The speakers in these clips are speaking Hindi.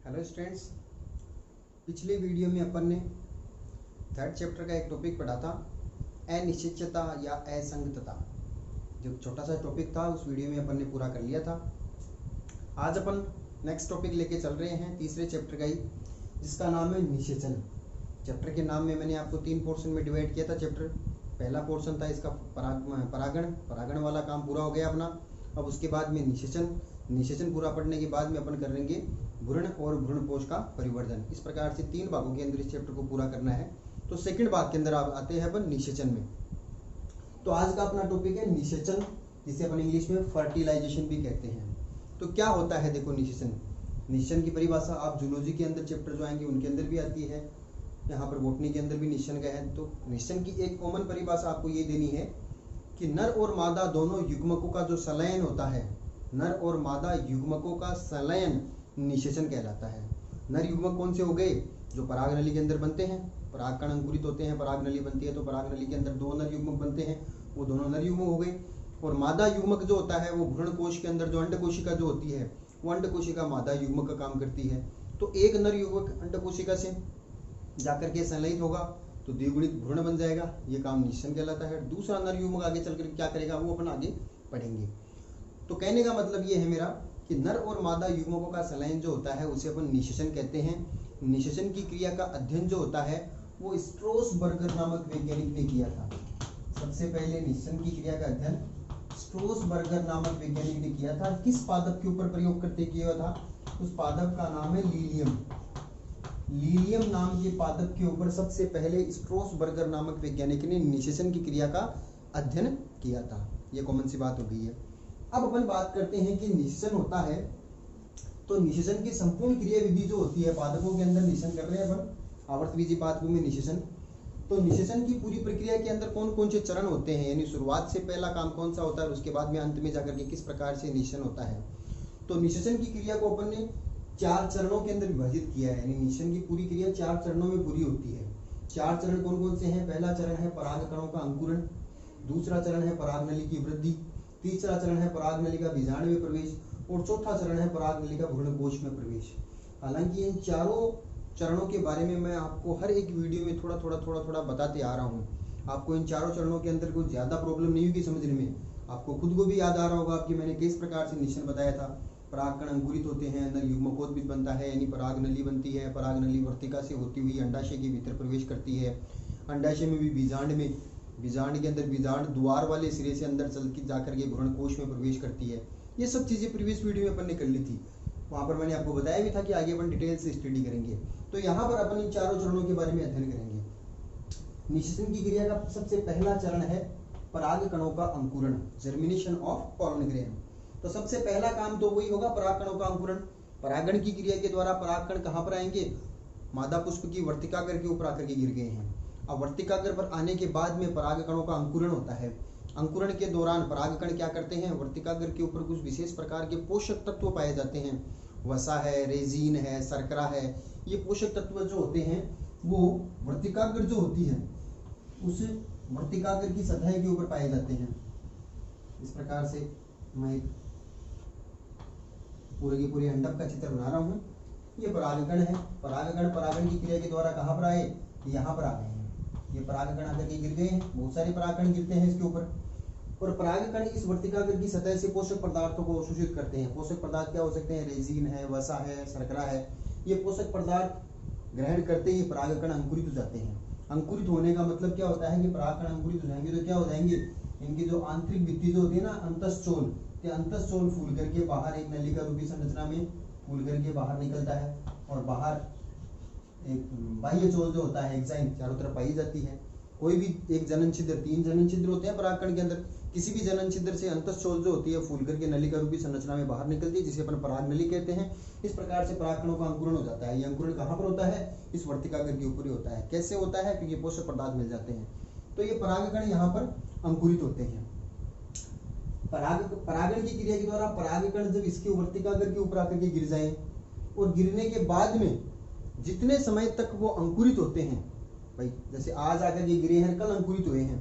हेलो स्टूडेंट्स, पिछले वीडियो में अपन ने थर्ड चैप्टर का एक टॉपिक पढ़ा था, अनिश्चितता या असंगतता। जो छोटा सा टॉपिक था उस वीडियो में अपन ने पूरा कर लिया था। आज अपन नेक्स्ट टॉपिक लेके चल रहे हैं तीसरे चैप्टर का ही, जिसका नाम है निषेचन। चैप्टर के नाम में मैंने आपको 3 पोर्शन में डिवाइड किया था। चैप्टर पहला पोर्शन था इसका परागण वाला काम पूरा हो गया अपना। अब उसके बाद में निषेचन पूरा पढ़ने के बाद में अपन करेंगे भ्रूण और भ्रूणपोष का परिवर्धन। इस प्रकार से 3 भागों के अंदर इस चैप्टर को पूरा करना है। तो सेकंड भाग के अंदर आते हैं अपन निषेचन में। तो आज का अपना टॉपिक है निषेचन, जिसे अपन इंग्लिश में फर्टिलाइजेशन भी कहते हैं। तो क्या होता है, देखो निषेचन की परिभाषा आप जूलॉजी के अंदर चैप्टर जो आएंगे उनके अंदर भी आती है, यहाँ पर बॉटनी के अंदर भी निषेचन का है। तो निषेचन की एक कॉमन परिभाषा आपको ये देनी है कि नर और मादा दोनों युग्मकों का जो संलयन होता है, नर और मादा युग्मकों का संलयन निषेचन कहलाता है। नर युग्मक कौन से हो गए? जो परागनली के अंदर बनते हैं, परागकण अंकुरित होते हैं, परागनली बनती है, तो परागनली के अंदर 2 नर युग्मक बनते हैं, वो दोनों नर युग्मक हो गए। और मादा युग्मक जो होता है वो भ्रूण कोश के अंदर जो अंडकोशिका जो होती है, वो अंडकोशिका मादा युग्मक का काम करती है। तो एक नर युग्मक अंडकोशिका से जाकर के संलयित होगा तो द्विगुणित भ्रूण बन जाएगा, ये काम निषेचन कहलाता है। दूसरा नर युग्मक आगे चलकर क्या करेगा वो अपन आगे पढ़ेंगे। तो कहने का मतलब ये है मेरा कि नर और मादा युग्मकों का संलयन जो होता है उसे अपन निषेचन कहते हैं। निषेचन की क्रिया का अध्ययन जो होता है वो स्ट्रोसबर्गर नामक वैज्ञानिक ने किया था। सबसे पहले निषेचन की क्रिया का अध्ययन स्ट्रोसबर्गर नामक वैज्ञानिक ने किया था। किस पादप के ऊपर प्रयोग करते किया था? उस पादप का नाम है लीलियम। लीलियम नाम के पादप के ऊपर सबसे पहले स्ट्रोसबर्गर नामक वैज्ञानिक ने निषेचन की क्रिया का अध्ययन किया था। ये कॉमन सी बात हो गई है। अब अपन बात करते हैं कि निषेचन होता है, तो निषेचन की संपूर्ण क्रिया विधि जो होती है, पादपों के अंदर निषेचन कर रहे हैं अपन, आवर्तबीजी पादपों में निषेचन। तो निषेचन की पूरी प्रक्रिया के अंदर कौन कौन से चरण होते हैं, यानी शुरुआत से पहला काम कौन सा होता है और उसके बाद में अंत में जाकर के किस प्रकार से निषेचन होता है। तो निषेचन की क्रिया को अपन ने 4 चरणों के अंदर विभाजित किया है, यानी निषेचन की पूरी क्रिया 4 चरणों में पूरी होती है। 4 चरण कौन कौन से हैं? पहला चरण है परागकणों का अंकुरण, दूसरा चरण है परागनली की वृद्धि, तीसरा चरण है परागनली का बीजांड में प्रवेश और चौथा चरण है परागनली का भ्रूणकोश में प्रवेश। हालांकि इन चारों चरणों के बारे में मैं आपको हर एक वीडियो में थोड़ा थोड़ा बताते आ रहा हूँ। आपको इन चारों चरणों के अंदर कोई ज्यादा प्रॉब्लम नहीं होगी समझने में। आपको खुद को भी याद आ रहा होगा कि मैंने किस प्रकार से निषेचन बताया था। परागकण अंकुरित होते हैं, नर युग्मकोद्भिद बनता है, यानी परागनली बनती है, परागनली वर्तिका से होती हुई अंडाशय के भीतर प्रवेश करती है, अंडाशय में भी बीजांड के अंदर बीजांड द्वार वाले सिरे से अंदर चल के जाकर के भ्रूणकोश में प्रवेश करती है। ये सब चीजें प्रीवियस वीडियो में अपन ने कर ली थी, वहां पर मैंने आपको बताया भी था कि आगे अपन डिटेल से स्टडी करेंगे। तो यहाँ पर अपन इन चारों चरणों के बारे में अध्ययन करेंगे। निषेचन की क्रिया का सबसे पहला चरण है परागकणों का अंकुरण, जर्मिनेशन ऑफ पॉलन ग्रेन। तो सबसे पहला काम तो वही होगा, परागकणों का अंकुरण। परागण की क्रिया के द्वारा परागकण कहाँ पर आएंगे? मादा पुष्प की वर्तिकाग्र के ऊपर आकर के गिर गए हैं। अब वर्तिकाग्र पर आने के बाद में परागकणों का अंकुरण होता है। अंकुरण के दौरान परागकण क्या करते हैं? वर्तिकाग्र के ऊपर कुछ विशेष प्रकार के पोषक तत्व पाए जाते हैं। वसा है, रेजिन है, शर्करा है। ये पोषक तत्व जो होते हैं वो वर्तिकाग्र जो होती है उस वर्तिकाग्र की सतह के ऊपर पाए जाते हैं। इस प्रकार से मैं पूरे की पूरी अंडक का चित्र बना रहा हूँ। ये परागकण है। परागण की क्रिया के द्वारा कहाँ पर आए? यहाँ पर आ गए हैं। ये परागकण आकर के गिर गए हैं, बहुत सारे परागकण गिरते हैं इसके ऊपर। और परागकण इस वर्तिकाग्र की सतह से पोषक पदार्थों को अवशोषित करते हैं। पोषक पदार्थ क्या हो सकते हैं? रेजिन है, वसा है, शर्करा है। ये पोषक पदार्थ ग्रहण करते ही परागकण अंकुरित हो जाते हैं। अंकुरित होने का मतलब क्या होता है कि परागकण अंकुरित हो जाएंगे तो क्या हो जाएंगे? इनकी जो आंतरिक भित्ति जो होती है ना, अंतःस्थोल, अंतःस्थोल फूल करके बाहर एक नलिका रूपी संरचना में फूल करके बाहर निकलता है और बाहर एक बाह्य चोल जो होता है एक्साइन चारों तरफ पाई जाती है। कोई भी एक जनन छिद्र, 3 जनन छिद्र होते हैं परागकण के अंदर, किसी भी जनन छिद्र से अंतःस्थोल जो होती है फूल करके नलिका रूपी संरचना में बाहर निकलती है, जिसे अपन परागनली कहते हैं। इस प्रकार से परागकणों का अंकुरण हो जाता है। ये अंकुरण कहाँ पर होता है? इस वर्तिकाग्र के ऊपर ही होता है। कैसे होता है? क्योंकि पोषक पदार्थ मिल जाते हैं। तो ये परागकण यहाँ पर अंकुरित होते हैं। परागण की क्रिया के द्वारा परागकण जब इसके वर्तिकाग्र के ऊपर आकर के गिर जाएं और गिरने के बाद में जितने समय तक वो अंकुरित होते हैं, भाई जैसे आज आकर के गिरे हैं, कल अंकुरित हुए हैं,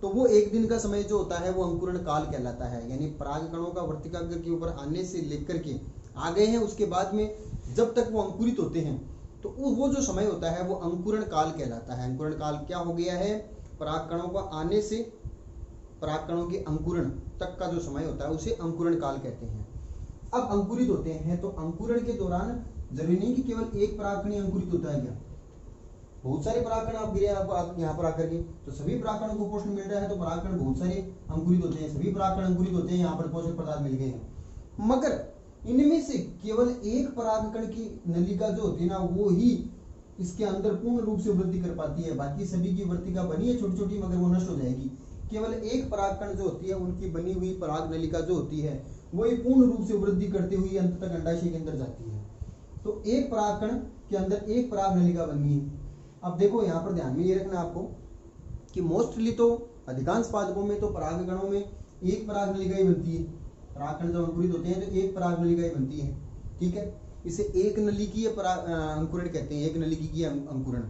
तो वो एक दिन का समय जो होता है वो अंकुरण काल कहलाता है। यानी परागकणों का वर्तिकाग्र के ऊपर आने से लेकर के आ गए हैं, उसके बाद में जब तक वो अंकुरित होते हैं तो वो जो समय होता है वो अंकुरण काल कहलाता है। अंकुरण काल क्या हो गया है, परागकणों का आने से परागकणों के अंकुरण तक का जो समय होता है उसे अंकुरण काल कहते हैं। अब अंकुरित होते हैं तो अंकुरण के दौरान जरूरी नहीं कि केवल एक परागकण अंकुरित होता है, क्या बहुत सारे परागकण आप गिरे आप यहाँ पर आकर के, तो सभी परागकणों को पोषण मिल रहा है तो परागकण बहुत सारे अंकुरित होते हैं, सभी परागकण अंकुरित होते हैं, यहाँ पर पोषक पदार्थ मिल गए हैं। मगर इनमें से केवल एक परागकण की नलिका जो होती है ना वो ही इसके अंदर पूर्ण रूप से वृद्धि कर पाती है। बाकी सभी की वर्तिका बनी है छोटी छोटी मगर वो नष्ट हो जाएगी। केवल एक परागकण जो होती है उनकी बनी हुई पराग नलिका जो होती है वही पूर्ण रूप से वृद्धि करते हुए अंत तक अंडाशय के अंदर जाती है। तो एक परागकण के अंदर एक पराग नलिका बननी है। अब देखो यहाँ पर ध्यान में ये रखना आपको कि मोस्टली तो अधिकांश पादपों में तो परागकणों में एक पराग नलिका ही बनती है। परागकण जब अंकुरित होते हैं तो एक पराग नलिका ही बनती है, ठीक है। इसे एक नलिकीय अंकुरण कहते हैं, एक नलिकीय अंकुरण।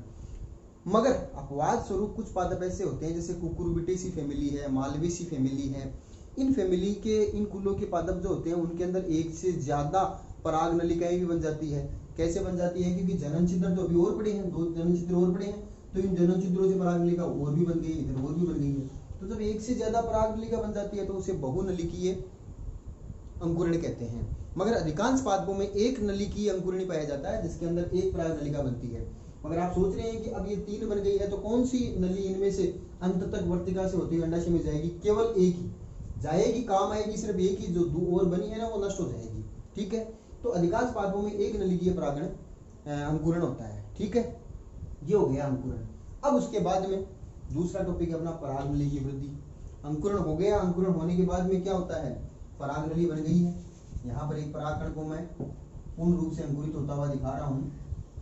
मगर अपवाद स्वरूप कुछ पादप ऐसे होते हैं जैसे कुकुरबिटेसी फैमिली है, मालवेसी फैमिली है, इन फैमिली के इन कुलों के पादप जो होते हैं उनके अंदर एक से ज्यादा पराग नलिकाएं भी बन जाती है। कैसे बन जाती है, क्योंकि जनन छिद्र तो अभी और पड़े हैं, 2 जनन छिद्र और पड़े हैं, तो इन जनन छिद्रों से पराग नलिका और भी बन गई, इधर और भी बन गई है। तो जब एक से ज्यादा पराग नलिका बन जाती है तो उसे बहुनलिकीय अंकुरण कहते हैं। मगर अधिकांश पादपों में एक नलिकीय अंकुरण पाया जाता है जिसके अंदर एक पराग नलिका बनती है। मगर आप सोच रहे हैं कि अब ये 3 बन गई है तो कौन सी नली इनमें से अंत तक वर्तिका से होती हुई अंडाशय में जाएगी, केवल एक ही जाएगी, काम आएगी सिर्फ एक ही, जो 2 और बनी है ना वो नष्ट हो जाएगी, ठीक है। तो अधिकांश पादपों में एक नलिकीय परागण अंकुरण होता है, ठीक है। ये हो गया अंकुरण। अब उसके बाद में दूसरा टॉपिक है अपना पराग नली की वृद्धि। अंकुरण हो गया, अंकुरण होने के बाद में क्या होता है, पराग नली बन गई है। यहाँ पर एक परागकण को मैं पूर्ण रूप से अंकुरित होता हुआ दिखा रहा हूँ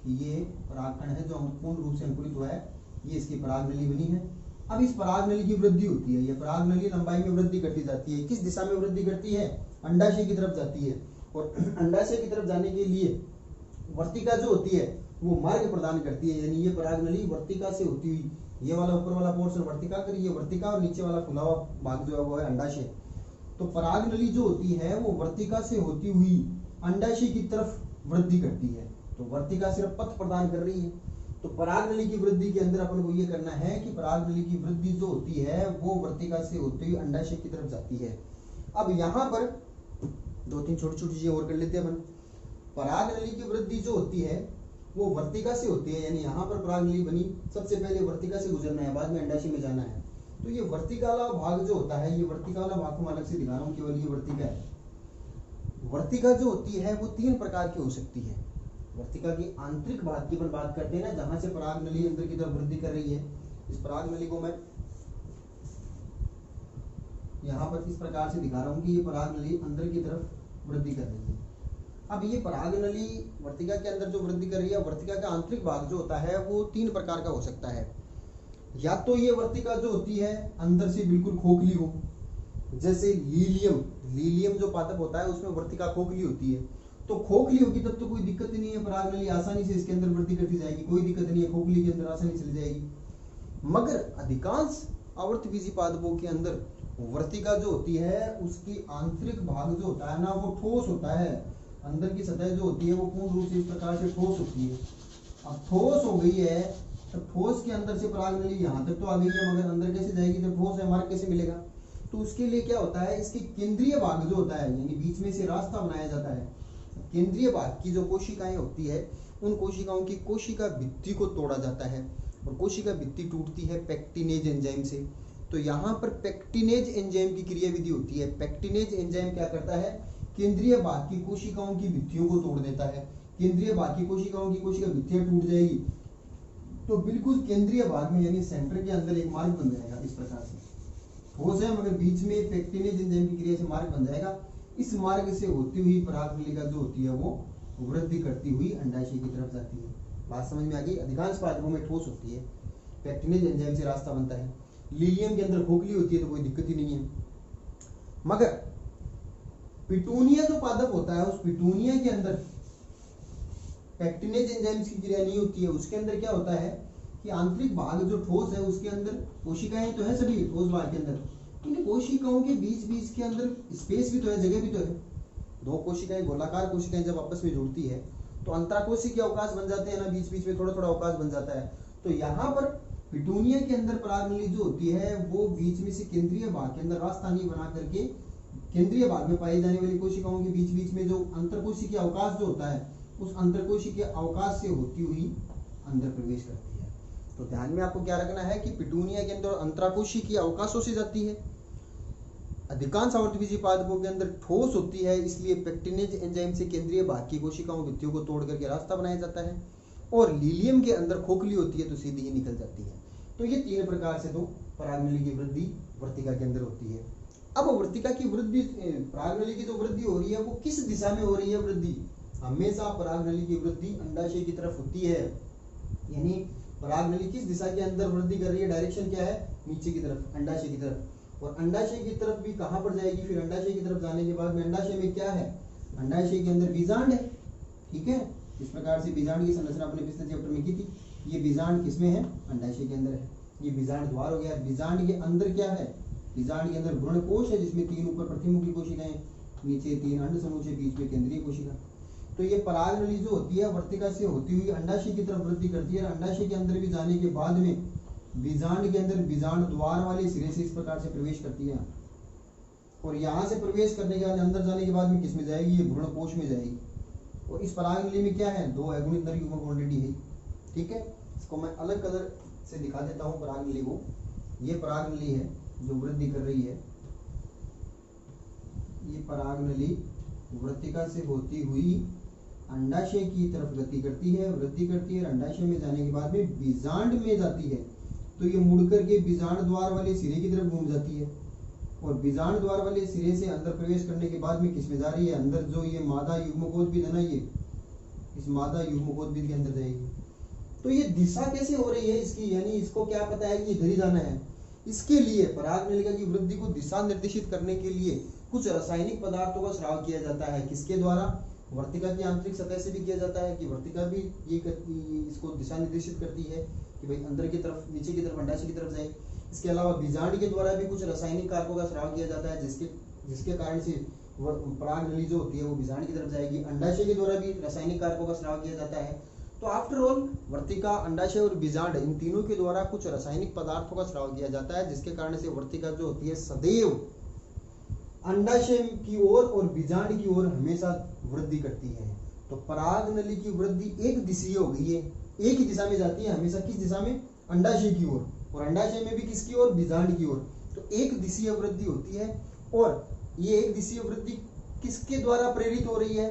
कि ये परागकण है जो पूर्ण रूप से अंकुरित हुआ है, ये इसकी पराग नली बनी है। अब इस पराग नली की वृद्धि होती है, ये पराग नली लंबाई में वृद्धि करती जाती है। किस दिशा में वृद्धि करती है, अंडाशय की तरफ जाती है। और अंडाशय की तरफ जाने के लिए वर्तिका जो होती है वो मार्ग प्रदान करती है, यानी ये पराग नली वर्तिका से होती हुई, ये वाला ऊपर वाला पोर्शन वर्तिका कर, ये वर्तिका और नीचे वाला फुला हुआ भाग जो है वो है अंडाशय। तो पराग नली जो होती है वो वर्तिका से होती हुई अंडाशय की तरफ वृद्धि करती है। तो वर्तिका सिर्फ पथ प्रदान कर रही है। तो पराग नली की वृद्धि के अंदर अपन को ये करना है कि पराग नली की वृद्धि जो होती है वो वर्तिका से होती हुई अंडाशय की तरफ जाती है। अब यहाँ पर 2-3 छोटी छोटी चीजें और कर लेते हैं अपन। पराग नली की वृद्धि जो होती है वो वर्तिका से होती है, यानी यहाँ पर पराग नली बनी, सबसे पहले वर्तिका से गुजरना है, बाद में अंडाशय में जाना है। तो ये वर्तिका वाला भाग जो होता है, ये वर्तिका वाला भाग को मैं अलग से दिखा रहा हूँ, केवल ये वर्तिका है। वर्तिका जो होती है वो 3 प्रकार की हो सकती है। वर्तिका की आंतरिक भाग की अपन बात करते हैं ना, जहां से पराग नली अंदर की तरफ वृद्धि कर रही है। इस पराग नली को मैं यहाँ पर इस प्रकार से दिखा रहा हूँ कि ये पराग नली अंदर की तरफ वृद्धि कर रही है। अब ये पराग नली वर्तिका के अंदर जो वृद्धि कर रही है, वर्तिका का आंतरिक भाग जो होता है वो 3 प्रकार का हो सकता है। या तो ये वर्तिका जो होती है अंदर से बिल्कुल खोखली हो, जैसे लीलियम जो पादप होता है उसमें वर्तिका खोखली होती है। तो खोखली होगी तब तो कोई दिक्कत नहीं है, पराग नली आसानी से इसके अंदर वृद्धि करती जाएगी, कोई दिक्कत नहीं है, खोखली के अंदर आसानी से चली जाएगी। मगर अधिकांश आवर्तबीजी पादपों के अंदर वर्तिका जो होती है उसकी आंतरिक भाग जो होता है ना वो ठोस होता है, अंदर की सतह जो होती है वो पूर्ण रूप से इस प्रकार से ठोस होती है। अब ठोस हो गई है तो ठोस के अंदर से पराग नली यहाँ तक तो आ गई है, मगर अंदर कैसे जाएगी, जब ठोस है मार्ग कैसे मिलेगा। तो उसके लिए क्या होता है, इसके केंद्रीय भाग जो होता है, यानी बीच में से रास्ता बनाया जाता है। केंद्रीय भाग की जो कोशिकाएं होती है उन कोशिकाओं की कोशिका भित्ति को तोड़ा जाता है, और कोशिका भित्ति टूटती है पेक्टिनेज एंजाइम से। तो यहाँ पर पेक्टिनेज एंजाइम की क्रियाविधि होती है। पेक्टिनेज एंजाइम क्या करता है, केंद्रीय भाग की कोशिकाओं की भित्तियों को तोड़ देता है। केंद्रीय भाग की कोशिकाओं की कोशिका भित्तियां टूट जाएगी तो बिल्कुल केंद्रीय भाग में यानी सेंटर के अंदर एक मार्ग बन जाएगा। इस प्रकार से ठोस है मगर बीच में पेक्टिनेज एंजाइम की क्रिया से मार्ग बन जाएगा। इस मार्ग से होती हुई पराग नलिका जो होती है वो वृद्धि करती हुई अंडाशय की तरफ जाती है। बात समझ में आ गई। अधिकांश पादपों में ठोस होती है, पेक्टिनेज एंजाइम से रास्ता बनता है। लीलियम के अंदर खोखली होती है तो कोई दिक्कत ही नहीं है। मगर पिटूनिया जो पादप होता है उस पिटूनिया के अंदर पेक्टिनेज एंजाइम्स की क्रिया नहीं होती है। उसके अंदर क्या होता है कि आंतरिक भाग जो ठोस है उसके अंदर कोशिकाएं तो है सभी ठोस भाग के अंदर, इन कोशिकाओं के बीच बीच के अंदर स्पेस भी तो है, जगह भी तो है। 2 कोशिकाएं गोलाकार कोशिकाएं जब आपस में जुड़ती है तो अंतराकोशिकीय अवकाश बन जाते हैं ना, बीच बीच में थोड़ा थोड़ा अवकाश बन जाता है। तो यहाँ पर पिटूनिया के अंदर परागनली जो होती है वो बीच में से केंद्रीय भाग के अंदर राजधानी बना करके केंद्रीय भाग में पाई जाने वाली कोशिकाओं के बीच बीच में जो अंतरकोशिकीय अवकाश जो होता है उस अंतरकोशिकीय अवकाश से होती हुई अंदर प्रवेश करती है। तो ध्यान में आपको क्या रखना है कि पिटूनिया के अंदर अंतराकोशिकीय अवकाशों से जाती है। अधिकांश आवर्तबीजी पादपों के अंदर ठोस होती है, इसलिए पेक्टिनेज एंजाइम से केंद्रीय भाग की कोशिकाओं भित्तियों को तोड़ करके रास्ता बनाया जाता है। और लीलियम के अंदर खोखली होती है तो सीधी ही निकल जाती है। तो ये तीन प्रकार से तो परागनली की वृद्धि वर्तिका के अंदर होती है। अब वर्तिका की वृद्धि, परागनली की जो वृद्धि हो रही है वो किस दिशा में हो रही है वृद्धि? हमेशा परागनली की वृद्धि अंडाशय की तरफ होती है। यानी परागनली किस दिशा के अंदर वृद्धि कर रही है? डायरेक्शन क्या है? नीचे की तरफ, अंडाशय की तरफ। और अंडाशय की तरफ भी कहां पर जाएगी? फिर अंडाशय की तरफ जाने के बाद में अंडाशय में क्या है? अंडाशय के अंदर बीजांड है। ठीक है, इस प्रकार से बीजांड की संरचना अपने पिछले चैप्टर में की थी। ये बीजांड किसमें है? अंडाशय के अंदर है। ये बीजांड द्वार हो गया। बीजांड के अंदर क्या है? बीजांड के अंदर भ्रूणकोश है जिसमें 3 ऊपर प्रतिमुखी कोशिकाएं, नीचे 3 अंड समूचे, बीच में केंद्रीय कोशिका। तो ये परागनली जो होती है वर्तिका से होती हुई अंडाशय की तरफ वृद्धि करती है। अंडाशय के अंदर भी जाने के बाद में बीजांड के अंदर बीजांड द्वार वाले सिरे से इस प्रकार से प्रवेश करती है। और यहाँ से प्रवेश करने के बाद अंदर जाने के बाद में किस में जाएगी? ये भ्रूणकोश में जाएगी। और इस परागनली में क्या है? 2 अगुणित नर युग्मक ऑलरेडी है। ठीक है, इसको मैं अलग कलर से दिखा देता हूँ परागनली को। ये परागनली है जो वृद्धि कर रही है। ये परागनली वर्तिका से होती हुई अंडाशय की तरफ गति करती है, वृद्धि करती है। अंडाशय में जाने के बाद में बीजांड में जाती है तो ये मुड़ करके बीजांड द्वार वाले सिरे की तरफ घूम जाती है। और बीजांड द्वार वाले सिरे से अंदर प्रवेश करने के बाद में किसमें जा रही है? अंदर जो ये मादा युग्मकोद्भिद है ना, ये इस मादा युग्मकोद्भिद के अंदर जाएगी। तो ये दिशा कैसे हो रही है इसकी? यानी इसको क्या पता है कि इधर ही जाना है? इसके लिए परागनलिका की वृद्धि को दिशा निर्देशित करने के लिए कुछ रासायनिक पदार्थों का स्राव किया जाता है। किसके द्वारा? वर्तिका की आंतरिक सतह से भी किया जाता है कि वर्तिका भी ये इसको दिशा निर्देशित करती है कि भाई अंदर की तरफ, नीचे की तरफ, अंडाशय की तरफ जाए। इसके अलावा बीजांड के द्वारा भी कुछ रासायनिक कारकों का स्राव किया जाता है जिसके कारण से परागनली जो होती है वो बीजांड की तरफ जाएगी। अंडाशय के द्वारा भी रासायनिक कारकों का स्राव किया जाता है। तो आफ्टर ऑल वर्तिका, अंडाशय और बीजांड इन तीनों के द्वारा कुछ रासायनिक पदार्थों का स्राव किया जाता है जिसके कारण से वर्तिका जो होती है सदैव अंडाशय की ओर और बीजांड की ओर हमेशा वृद्धि करती है। तो परागनली की वृद्धि एक दिशीय हो गई है, एक ही दिशा में जाती है हमेशा। किस दिशा में? अंडाशय की ओर। और अंडाशय में भी किसकी ओर? बीजांड की ओर। तो एक दिशीय वृद्धि होती है। और ये एक दिशीय वृद्धि किसके द्वारा प्रेरित हो रही है?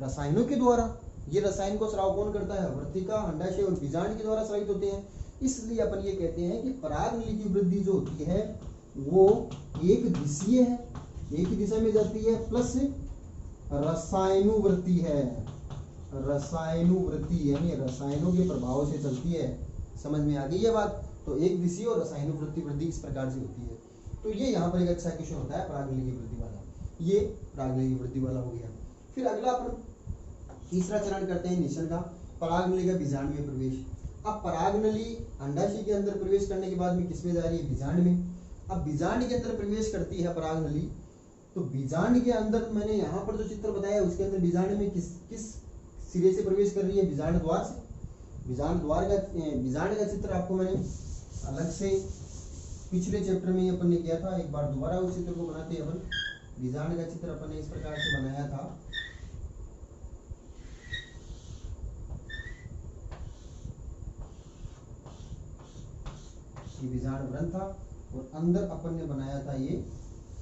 रसायनों के द्वारा। ये रसायन को स्राव कौन करता है? वर्तिका, अंडाशय और बीजांड के द्वारा स्रावित होते हैं। इसलिए अपन ये कहते हैं कि परागनली की वृद्धि जो होती है वो एक दिशीय है, एक ही दिशा में जाती है, प्लस रसायनुवृत्ति है। रसायनुवृत्ति यानी रसायनों के प्रभाव से चलती है। समझ में आ गई ये बात? तो एक दिशीय और रसायनुवृत्ति वृद्धि इस प्रकार से होती है। तो ये यहाँ पर एक अच्छा क्वेश्चन होता है परागनली की वृद्धि वाला। ये परागनली की वृद्धि वाला हो गया। फिर अगला अपन तीसरा चरण करते हैं निषेचन का, परागनली का बीजांड में प्रवेश। अब परागनली अंडाशय के अंदर प्रवेश करने के बाद में किसमें जा रही है? बीजांड में। अब बीजांड के अंदर प्रवेश करती है परागनली, तो बीजांड के अंदर मैंने यहाँ पर जो चित्र बताया उसके अंदर बीजांड में किस सिरे से प्रवेश कर रही है? बीजांड द्वार से। बीजांड का चित्र आपको मैंने अलग से पिछले चैप्टर में अपन ने किया था। एक बार दोबारा उस चित्र को बनाते हैं अपन। बीजांड का चित्र अपन ने इस प्रकार से बनाया था। ये बीजांड व्रण था और अंदर अपन ने बनाया था ये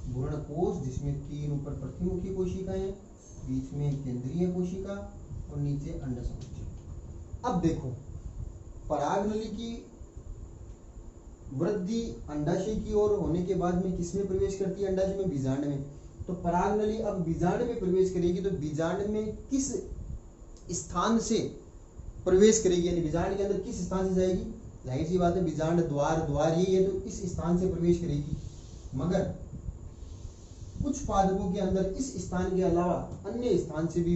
भ्रूणकोश जिसमें 3 ऊपर प्रतिमुखी कोशिकाएं, बीच में केंद्रीय कोशिका और नीचे अंडसमुच्चय। अब देखो परागनली की वृद्धि अंडाशय की ओर होने के बाद में किसमें प्रवेश करती है? अंडाशय में, बीजांड में। तो परागनली अब बीजांड में प्रवेश करेगी तो बीजांड में किस स्थान से प्रवेश करेगी? यानी बीजांड के अंदर किस स्थान से जाएगी? जाहिर सी बात है बीजांड द्वार यही है तो इस स्थान से प्रवेश करेगी। मगर कुछ पादपों के अंदर इस स्थान के अलावा अन्य स्थान से भी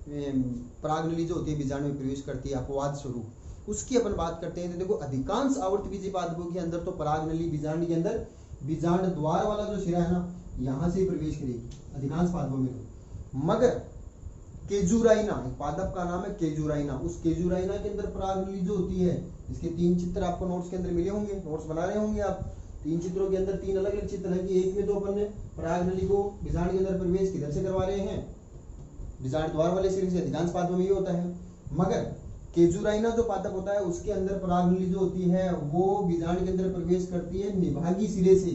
परागनली जो होती है बीजांड में प्रवेश करती है अपवाद स्वरूप। उसकी अपन बात करते हैं। तो देखो अधिकांश आवर्तबीजी पादपों के अंदर तो परागनली बीजांड के अंदर बीजांड द्वार वाला जो सिरा है ना, यहाँ से प्रवेश करेगी अधिकांश पादपों में। मगर केजुराइना, एक पादप का नाम है केजुराइना। उस केजुराइना के अंदर परागनली जो होती है, इसके 3 चित्र आपको नोट्स के अंदर मिले होंगे, नोट्स बना रहे होंगे आप। 3 चित्रों के अंदर 3 अलग अलग चित्र है कि एक में तो अपन ने परागनली को बीजांड के अंदर प्रवेश किधर से करवा रहे हैं, बीजांड द्वार वाले सिरे से। अधिकांश पादपों में ये होता है, मगर केजुराइना जो पादप होता है उसके अंदर परागनली जो होती है वो बीजांड के अंदर प्रवेश करती है निभागी सिरे से।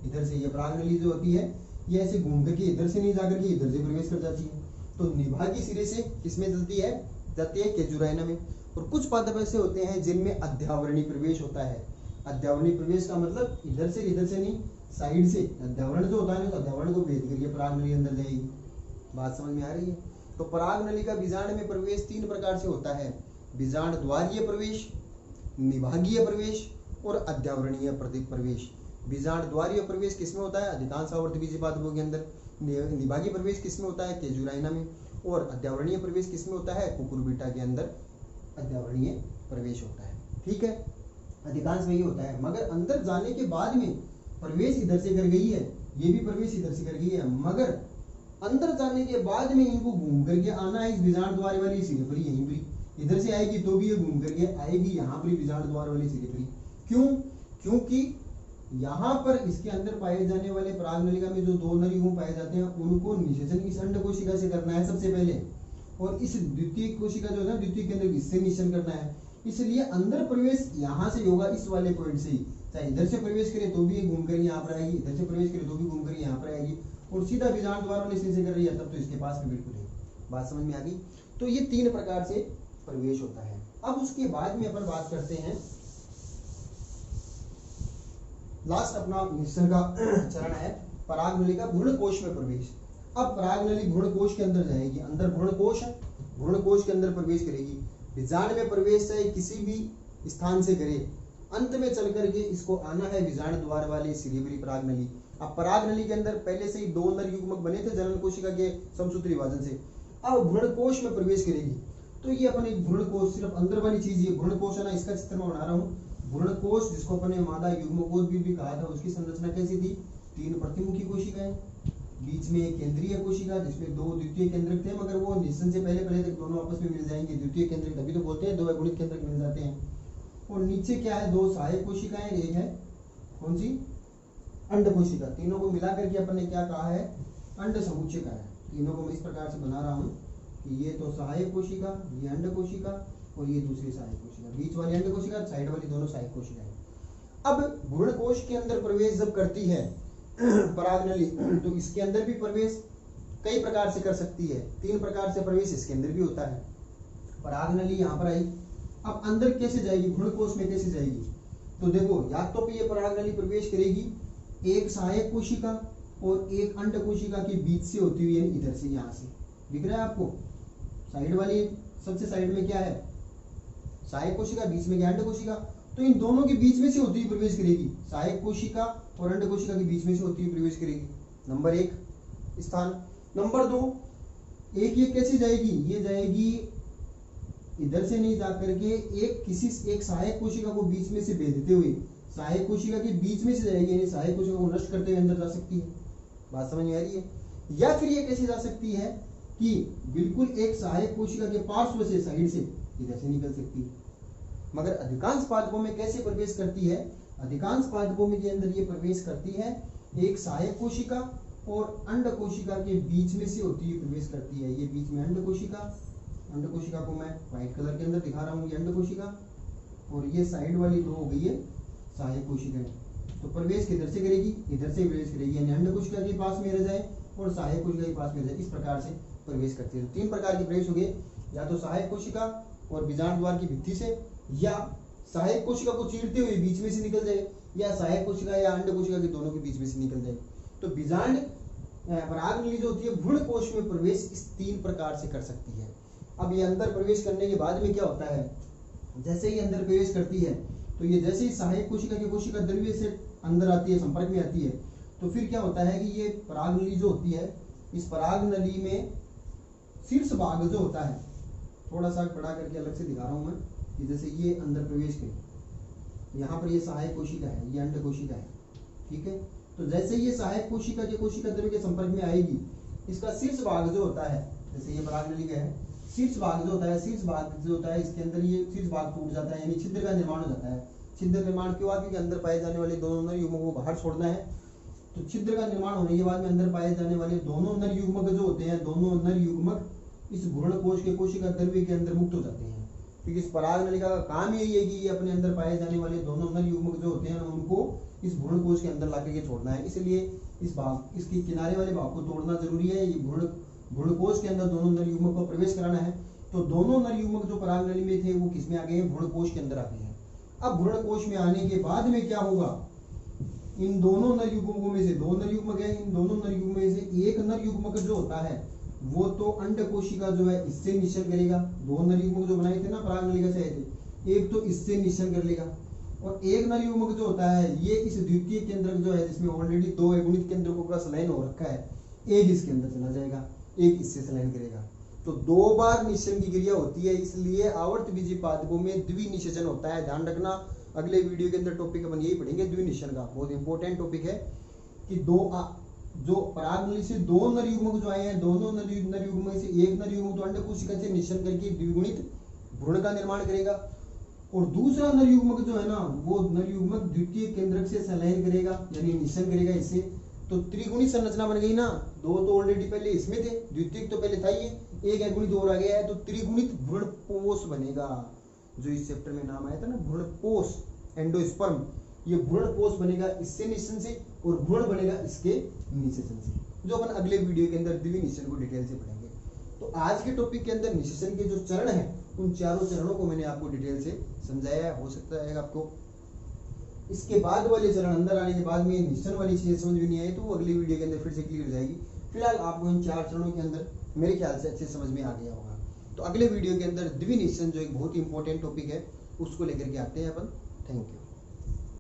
इधर से ये परागनली जो होती है ये ऐसे घूम करके इधर से नहीं जाकर के इधर से प्रवेश कर जाती है। तो निभागी सिरे से किसमें चलती है, जाती है केजुराइना में। और कुछ पादप ऐसे होते हैं जिनमें अध्यावरणी प्रवेश होता है। अध्यावरणी प्रवेश का मतलब इधर से नहीं, साइड से। अध्यावरण जो होता है ना, तो अध्यावरण को भेद करके परागनली अंदर जाएगी। बात समझ में आ रही है? तो परागनली का बीजांड में प्रवेश 3 प्रकार से होता है, बीजांड द्वारीय प्रवेश, निभागीय प्रवेश और अध्यावरणीय प्रवेश। बीजांड द्वारीय प्रवेश किसमें होता है, अधिकांश आवर्तबीजी पादपों के अंदर। निभागीय प्रवेश किसमें होता है, केजुराइना में। और अध्यावरणीय प्रवेश किसमें होता है, कुकुरबिटा के अंदर अध्यावरणीय प्रवेश होता है। ठीक है, अधिकांश में ये होता है। मगर अंदर जाने के बाद में प्रवेश इधर से कर गई है, ये भी प्रवेश इधर से कर गई है, मगर अंदर जाने के बाद में इनको घूम करके आना है इस बीजांड द्वार वाली सिरे पर। यहीं पर इधर से आएगी तो भी ये घूम करके आएगी यहाँ पर बीजांड द्वार वाली सिरे पर। क्यों? क्योंकि यहाँ पर इसके अंदर पाए जाने वाले परागनलिका में जो 2 नर युग्म पाए जाते हैं उनको निषेचन इस अंड कोशिका से करना है सबसे पहले, और इस द्वितीय कोशिका जो है ना, द्वितीय केंद्र इससे निषेचन करना है। इसलिए अंदर प्रवेश यहाँ से होगा, इस वाले पॉइंट से ही। चाहे इधर से प्रवेश करे तो भी घूम कर यहाँ पर आएगी, इधर से प्रवेश करे तो भी घूम कर यहाँ पर आएगी, और सीधा बीजांड द्वार वाले से कर रही है तब तो इसके पास में बिल्कुल है। बात समझ में आ गई? तो ये 3 प्रकार से प्रवेश होता है। अब उसके बाद में अपन बात करते हैं, लास्ट अपना निषेचन का चरण है परागनली का भ्रूणकोश में प्रवेश। अब परागनली भ्रूणकोश के अंदर जाएगी, अंदर भ्रूणकोश है, भ्रूणकोश के अंदर प्रवेश करेगी। बीजांड में प्रवेश चाहे किसी भी स्थान से करे, अंत में चल करके इसको आना है बीजांड द्वार वाले सिरेबरी परागनली। अब परागनली के अंदर पहले से ही 2 नर युग्मक बने थे जनन कोशिका के समसूत्री विभाजन से। अब भ्रूणकोश में प्रवेश करेगी तो ये अपन एक भ्रूणकोश, सिर्फ अंदर वाली चीज ये भ्रूणकोश है ना, इसका चित्र मैं बना रहा हूँ। भ्रूणकोश जिसको अपन ने मादा युग्मकोश भी कहा था, उसकी संरचना कैसी थी, 3 प्रतिमुखी कोशिकाएं, बीच में एक केंद्रीय कोशिका जिसमें 2 द्वितीय केंद्रक थे, मगर वो निषेचन से पहले तक दोनों आपस में मिल जाएंगे। द्वितीय केंद्रक तभी तो बोलते हैं 2 अगुणित केंद्रक मिल जाते हैं। और नीचे क्या है, 2 सहायक कोशिकाएं, एक है कौन सी, अंड कोशिका। तीनों को मिला करके अपन ने क्या कहा है, अंड समुच्चय का है। तीनों को मैं इस प्रकार से बना रहा हूँ कि ये तो सहायक कोशिका, ये अंड कोशिका और ये दूसरी सहायक कोशिका, बीच वाली अंड कोशिका, साइड वाली दोनों सहायक कोशिकाएं। अब भ्रूणकोश के अंदर प्रवेश जब करती है परागनली, तो इसके अंदर भी प्रवेश कई प्रकार से कर सकती है। 3 प्रकार से प्रवेश इसके अंदर भी होता है। परागनली यहाँ पर आई, अब अंदर कैसे जाएगी, भ्रूणकोश में कैसे जाएगी, तो देखो या तो ये परागनली प्रवेश करेगी एक सहायक कोशिका और एक अंड कोशिका के बीच से होती हुई, इधर से, यहाँ से दिख रहा है आपको, साइड वाली सबसे साइड में क्या है, सहायक कोशिका, बीच में क्या, अंड कोशिका। तो इन दोनों के बीच में से होती हुई प्रवेश करेगी, सहायक कोशिका और अंड कोशिका के बीच में से होती हुई प्रवेश करेगी। नंबर 1 स्थान। नंबर 2, एक ये कैसे जाएगी, ये जाएगी इधर से नहीं जाकर के एक सहायक कोशिका को बीच में से भेदते हुए सहायक कोशिका के बीच में से जाएगी, यानी सहायक कोशिका को नष्ट करते हुए अंदर जा सकती है। बात समझ में आ रही है? या फिर ये कैसे जा सकती है कि बिल्कुल एक सहायक कोशिका के पार्श्व से, साइड से इधर से निकल सकती है। मगर अधिकांश पादपों में कैसे प्रवेश करती है, अधिकांश पादपों में के अंदर ये प्रवेश करती है एक सहायक कोशिका और अंड कोशिका के बीच में से होती हुई प्रवेश करती है। ये बीच में अंड कोशिका को मैं व्हाइट कलर के अंदर दिखा रहा हूँ, ये अंड कोशिका, और ये साइड वाली 2 हो गई है सहायक कोशिकाएं। तो प्रवेश किधर से करेगी, इधर से प्रवेश करेगी, यानी अंड कोशिका के पास में रह जाए और सहायक कोशिका के पास में रह जाए, इस प्रकार से प्रवेश करती है। 3 प्रकार के प्रवेश हो गए, या तो सहायक कोशिका और बीजांड द्वार की भित्ति से, या सहायक कोशिका को चीरते हुए बीच में से निकल जाए, या सहायक कोशिका या अंड कोशिका के दोनों के बीच में से निकल जाए। तो बीजांड परागनली जो होती है भ्रूणकोश में प्रवेश इस 3 प्रकार से कर सकती है। अब ये अंदर प्रवेश करने के बाद में क्या होता है, जैसे ही अंदर प्रवेश करती है तो ये जैसे ही सहायक कोशिका की कोशिका द्रव्य से अंदर आती है, संपर्क में आती है, तो फिर क्या होता है कि ये परागनली जो होती है, इस परागनली में शीर्ष भाग जो होता है, थोड़ा सा बड़ा करके अलग से दिखा रहा हूं मैं, कि जैसे ये अंदर प्रवेश करें, यहाँ पर ये सहायक कोशिका है, ये अंड कोशिका है, ठीक है। तो जैसे ये सहायक कोशिका के कोशिका द्रव्य के संपर्क में आएगी, इसका शीर्ष भाग जो होता है, जैसे ये परागनली का है, शीर्ष भाग जो होता है, शीर्ष भाग जो होता है इसके अंदर ये शीर्ष भाग टूट जाता है, यानी छिद्र का निर्माण हो जाता है। छिद्र निर्माण क्यों हुआ? क्योंकि अंदर पाए जाने वाले दोनों नर युग्मों को बाहर छोड़ना है। तो छिद्र का निर्माण होने के बाद में अंदर पाए जाने वाले दोनों नर युग्मक जो होते हैं, दोनों नर युग्मक इस भ्रूण कोश के कोशिका द्रव्य के अंदर मुक्त हो जाते हैं। क्योंकि इस परागनलिका का काम यही है कि ये अपने अंदर पाए जाने वाले दोनों नर युग्मक जो होते हैं उनको इस भ्रूण कोश के अंदर लाके के छोड़ना है। इसलिए इस भाग, इसके किनारे वाले भाग को तोड़ना जरूरी है। ये भ्रूण कोश के अंदर दोनों नर युग्मक को प्रवेश कराना है। तो दोनों नर युग्मक जो परागनली में थे वो किसमें आ गए हैं? भ्रूण कोश के अंदर आ गए हैं। अब भ्रूण कोश में आने के बाद में क्या होगा? इन दोनों नर युग्मकों में से, दो नर युग्मक है, इन दोनों नर युग्मक में से एक नर युग्मक जो होता है वो तो अंड कोशिका जो है इससे निषेचन करेगा। दो नर युग्मक जो बनाए थे ना परागनलिका से आए थे, एक तो इससे निषेचन कर लेगा और एक नर युग्मक जो होता है ये इस द्वितीय केंद्रक जो है जिसमें ऑलरेडी दो गुणित केंद्रकों का संलयन हो रखा है, एक इसके अंदर चला जाएगा, एक इससे संलयन करेगा। तो दो बार निषेचन की क्रिया होती है, इसलिए आवर्त बीजी पादपों में द्विनिषेचन होता है। ध्यान रखना, अगले वीडियो के अंदर टॉपिक अपन यही पढ़ेंगे, द्विनिषेचन का बहुत इंपॉर्टेंट टॉपिक है कि जो परागनली से दो नर युग्मक जो आए हैं, दोनों नर युग्मक से एक नर युग्मक तो अंड कोशिका से निषेचन करके द्विगुणित भ्रूण का निर्माण करेगा और दूसरा नर युग्मक जो है ना वो नर युग्मक द्वितीय केंद्रक से संलयन करेगा, यानी निषेचन करेगा इससे। तो त्रिगुणित संरचना बन गई ना। दो तो ऑलरेडी पहले इसमें थे, द्वितीय तो पहले था ये, एक है गुणित और आ गया है, तो त्रिगुणित भ्रूणपोष बनेगा। जो इस चैप्टर में नाम आया था ना भ्रूणपोष, एंडोस्पर्म, ये भ्रूणपोष बनेगा इससे निषेचन से और भ्रूण बनेगा इसके निषेचन से, जो अपन अगले वीडियो के अंदर द्विनिषेचन को डिटेल से पढ़ेंगे। तो आज के टॉपिक के अंदर निषेचन के जो चरण हैं उन चारों चरणों को मैंने आपको डिटेल से समझाया है। हो सकता है आपको इसके बाद वाले चरण अंदर आने के बाद में निषेचन वाली चीजें समझ में नहीं आई तो वो अगली वीडियो के अंदर फिर से क्लियर हो जाएगी। फिलहाल आपको इन चार चरणों के अंदर मेरे ख्याल से अच्छे समझ में आ गया होगा। तो अगले वीडियो के अंदर द्विनिषेचन जो एक बहुत इंपॉर्टेंट टॉपिक है उसको लेकर के आते हैं अपन। Thank you.